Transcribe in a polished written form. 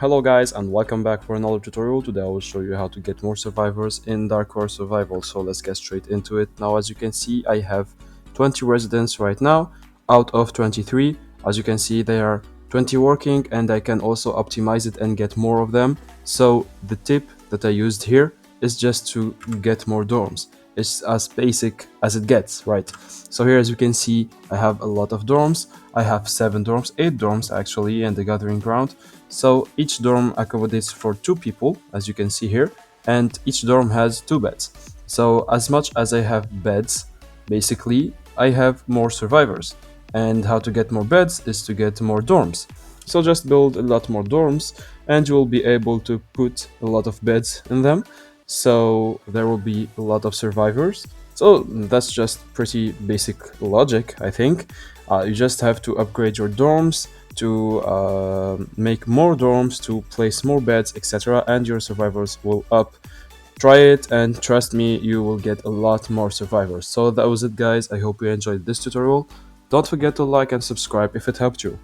Hello guys and welcome back for another tutorial. Today I will show you how to get more survivors in Dark Horse Survival. So let's get straight into it. Now as you can see I have 20 residents right now out of 23. As you can see there are 20 working and I can also optimize it and get more of them. So the tip that I used here is just to get more dorms. It's as basic as it gets, right? So here as you can see I have a lot of dorms. I have 7 dorms, 8 dorms actually in the gathering ground. So each dorm accommodates for 2 people, as you can see here, and each dorm has 2 beds. So as much as I have beds, basically, I have more survivors. And how to get more beds is to get more dorms. So just build a lot more dorms and you will be able to put a lot of beds in them. So there will be a lot of survivors. So that's just pretty basic logic, I think. You just have to upgrade your dorms to make more dorms, to place more beds, etc. and your survivors will up. Try it and trust me, you will get a lot more survivors. So that was it guys, I hope you enjoyed this tutorial. Don't forget to like and subscribe if it helped you.